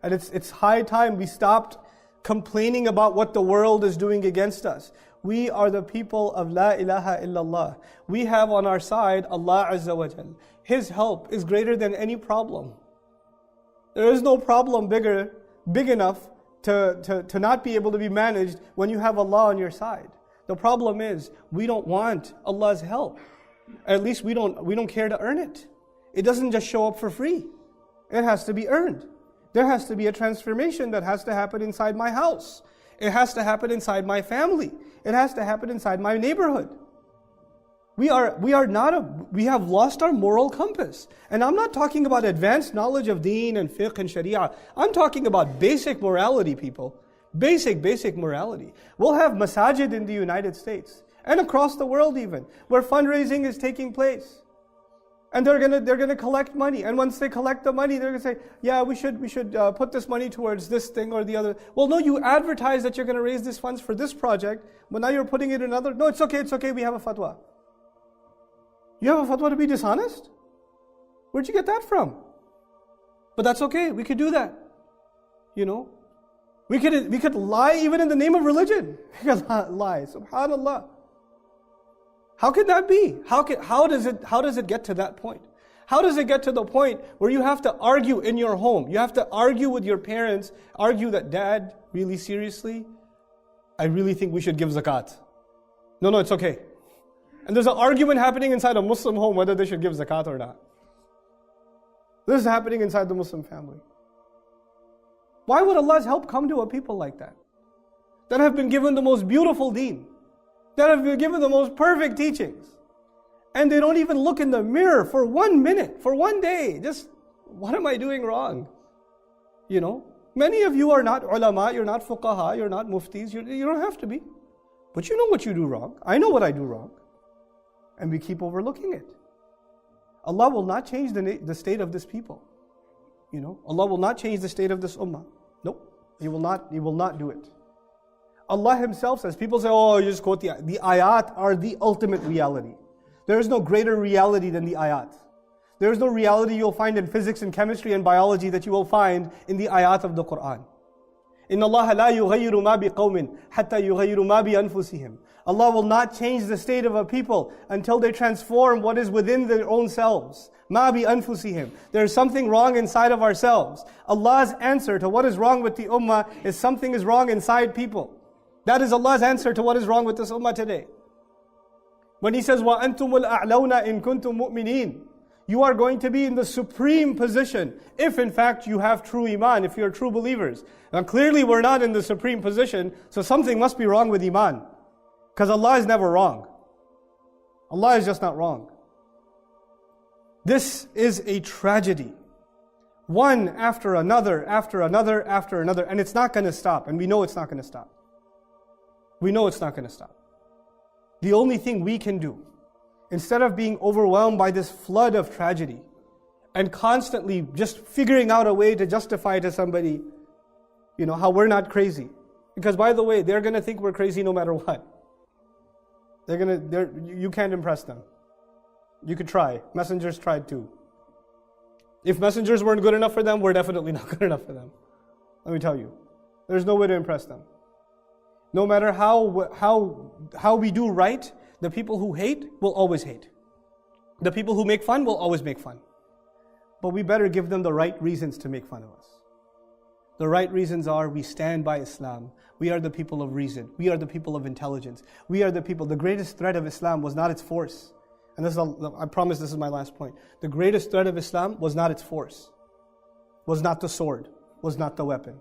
And it's high time we stopped complaining about what the world is doing against us. We are the people of La ilaha illallah. We have on our side Allah Azza wa Jal. His help is greater than any problem. There is no problem big enough to not be able to be managed when you have Allah on your side. The problem is we don't want Allah's help. At least we don't care to earn it. It doesn't just show up for free. It has to be earned. There has to be a transformation that has to happen inside my house. It has to happen inside my family. It has to happen inside my neighborhood. We have lost our moral compass. And I'm not talking about advanced knowledge of deen and fiqh and sharia. I'm talking about basic morality, people. Basic morality. We'll have masajid in the United States and across the world even, where fundraising is taking place. And they're gonna collect money. And once they collect the money, they're gonna say, yeah, we should put this money towards this thing or the other. Well, no, you advertise that you're gonna raise these funds for this project, but now you're putting it in another. No, it's okay, we have a fatwa. You have a fatwa to be dishonest? Where'd you get that from? But that's okay, we could do that. You know? We could lie even in the name of religion. We could lie, subhanallah. How can that be? How does it get to that point? How does it get to the point where you have to argue in your home? You have to argue with your parents, argue that, Dad, really seriously, I really think we should give zakat. No, it's okay. And there's an argument happening inside a Muslim home whether they should give zakat or not. This is happening inside the Muslim family. Why would Allah's help come to a people like that? That have been given the most beautiful deen. That have been given the most perfect teachings. And they don't even look in the mirror for 1 minute, for one day. Just, what am I doing wrong? You know, many of you are not ulama, you're not fuqaha, you're not muftis, you don't have to be. But you know what you do wrong. I know what I do wrong. And we keep overlooking it. Allah will not change the state of this people. You know, Allah will not change the state of this ummah. Nope, He will not do it. Allah Himself says, people say, oh, you just quote the ayat are the ultimate reality. There is no greater reality than the ayat. There is no reality you'll find in physics and chemistry and biology that you will find in the ayat of the Quran. Inna Allah la yughayyiru ma bi qawmin hatta yughayyiru ma bi anfusihim. Allah will not change the state of a people until they transform what is within their own selves. Ma bi anfusihim. There is something wrong inside of ourselves. Allah's answer to what is wrong with the ummah is something is wrong inside people. That is Allah's answer to what is wrong with this ummah today. When He says, وَأَنْتُمُ الْأَعْلَوْنَ إِن كُنْتُم مُؤْمِنِينَ, you are going to be in the supreme position if in fact you have true iman, if you're true believers. Now clearly we're not in the supreme position, so something must be wrong with iman. Because Allah is never wrong. Allah is just not wrong. This is a tragedy. One after another, and it's not going to stop. And we know it's not going to stop. We know it's not going to stop. The only thing we can do, instead of being overwhelmed by this flood of tragedy and constantly just figuring out a way to justify to somebody, you know, how we're not crazy. Because by the way, they're going to think we're crazy no matter what. You can't impress them. You could try. Messengers tried too. If messengers weren't good enough for them, we're definitely not good enough for them. Let me tell you. There's no way to impress them. No matter how we do right, the people who hate will always hate. The people who make fun will always make fun. But we better give them the right reasons to make fun of us. The right reasons are we stand by Islam. We are the people of reason. We are the people of intelligence. We are the people. The greatest threat of Islam was not its force. And I promise this is my last point. The greatest threat of Islam was not its force. Was not the sword. Was not the weapon.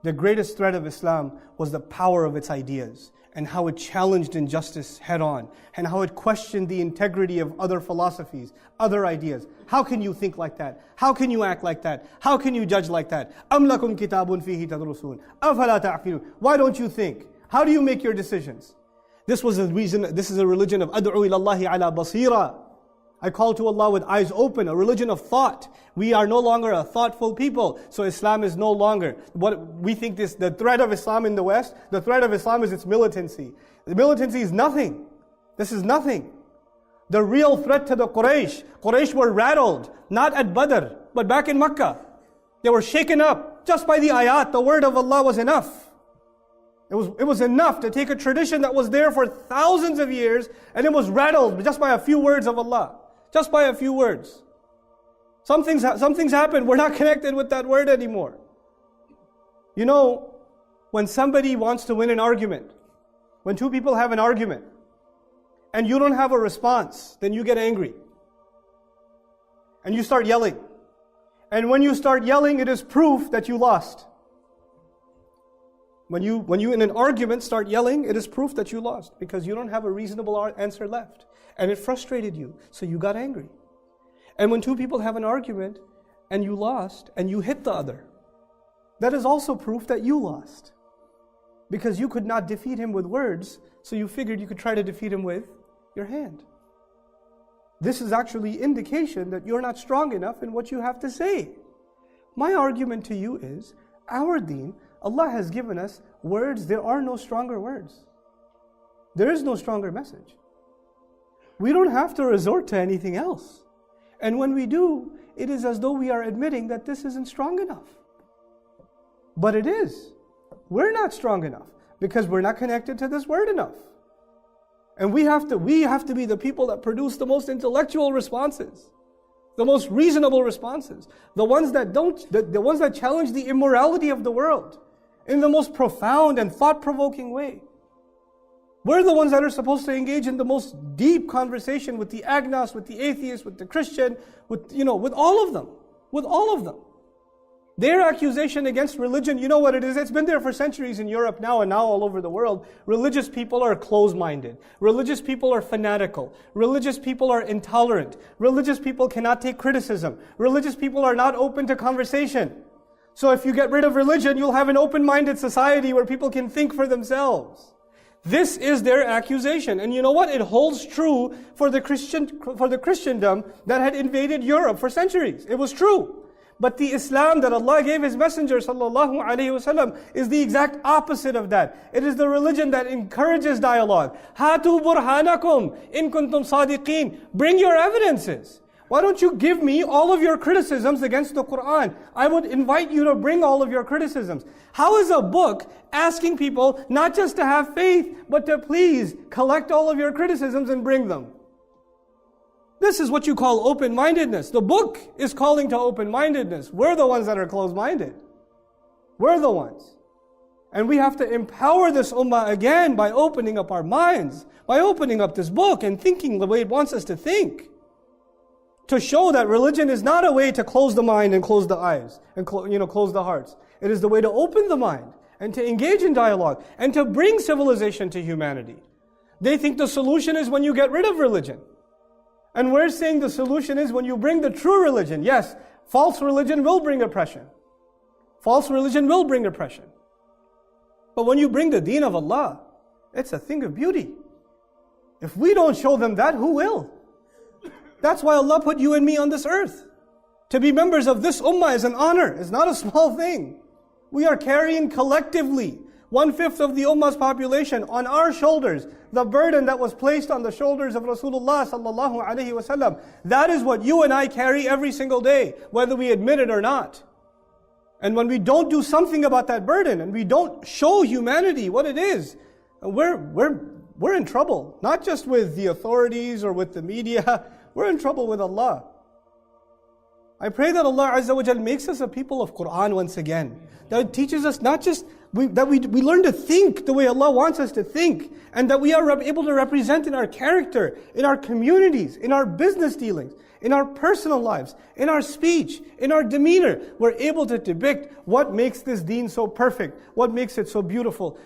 The greatest threat of Islam was the power of its ideas and how it challenged injustice head on and how it questioned the integrity of other philosophies, other ideas. How can you think like that? How can you act like that? How can you judge like that? أَمْ لَكُمْ كِتَابٌ فِيهِ تَدْرُسُونَ أَفَلَا تَعْقِلُونَ. Why don't you think? How do you make your decisions? This is a religion of أَدْعُو إِلَى اللَّهِ عَلَى بَصِيرًا. I call to Allah with eyes open, a religion of thought. We are no longer a thoughtful people, so Islam is no longer. What we think the threat of Islam in the West, the threat of Islam is its militancy. The militancy is nothing. This is nothing. The real threat to the Quraysh were rattled, not at Badr, but back in Makkah. They were shaken up. Just by the ayat, the word of Allah was enough. It was enough to take a tradition that was there for thousands of years and it was rattled just by a few words of Allah. Just by a few words. Some things happen, we're not connected with that word anymore. You know, when somebody wants to win an argument, when two people have an argument, and you don't have a response, then you get angry. And you start yelling. And when you start yelling, it is proof that you lost. When you in an argument start yelling, it is proof that you lost because you don't have a reasonable answer left. And it frustrated you, so you got angry. And when two people have an argument and you lost and you hit the other, that is also proof that you lost. Because you could not defeat him with words, so you figured you could try to defeat him with your hand. This is actually indication that you're not strong enough in what you have to say. My argument to you is, our deen, Allah has given us words, there are no stronger words. There is no stronger message. We don't have to resort to anything else. And when we do, it is as though we are admitting that this isn't strong enough. But it is. We're not strong enough because we're not connected to this word enough. And we have to be the people that produce the most intellectual responses, the most reasonable responses, the ones that challenge the immorality of the world in the most profound and thought-provoking way. We're the ones that are supposed to engage in the most deep conversation with the agnost, with the atheist, with the Christian, with all of them. With all of them. Their accusation against religion, you know what it is? It's been there for centuries in Europe now and now all over the world. Religious people are closed-minded. Religious people are fanatical. Religious people are intolerant. Religious people cannot take criticism. Religious people are not open to conversation. So if you get rid of religion, you'll have an open-minded society where people can think for themselves. This is their accusation. And you know what? It holds true for the Christendom that had invaded Europe for centuries. It was true. But the Islam that Allah gave His Messenger sallallahu alaihi wasallam is the exact opposite of that. It is the religion that encourages dialogue. Hatu burhanakum in kuntum sadiqeen. Bring your evidences. Why don't you give me all of your criticisms against the Quran? I would invite you to bring all of your criticisms. How is a book asking people not just to have faith, but to please collect all of your criticisms and bring them? This is what you call open-mindedness. The book is calling to open-mindedness. We're the ones that are closed-minded. We're the ones. And we have to empower this ummah again by opening up our minds, by opening up this book and thinking the way it wants us to think. To show that religion is not a way to close the mind and close the eyes and close the hearts. It is the way to open the mind and to engage in dialogue and to bring civilization to humanity. They think the solution is when you get rid of religion. And we're saying the solution is when you bring the true religion. Yes, false religion will bring oppression. False religion will bring oppression. But when you bring the deen of Allah, it's a thing of beauty. If we don't show them that, who will? That's why Allah put you and me on this earth. To be members of this ummah is an honor. It's not a small thing. We are carrying collectively 1/5 of the ummah's population on our shoulders. The burden that was placed on the shoulders of Rasulullah sallallahu alaihi wasallam. That is what you and I carry every single day, whether we admit it or not. And when we don't do something about that burden, and we don't show humanity what it is, we're in trouble. Not just with the authorities or with the media. We're in trouble with Allah. I pray that Allah Azza wa Jal makes us a people of Quran once again. That teaches us not just, that we learn to think the way Allah wants us to think. And that we are able to represent in our character, in our communities, in our business dealings, in our personal lives, in our speech, in our demeanor. We're able to depict what makes this deen so perfect, what makes it so beautiful.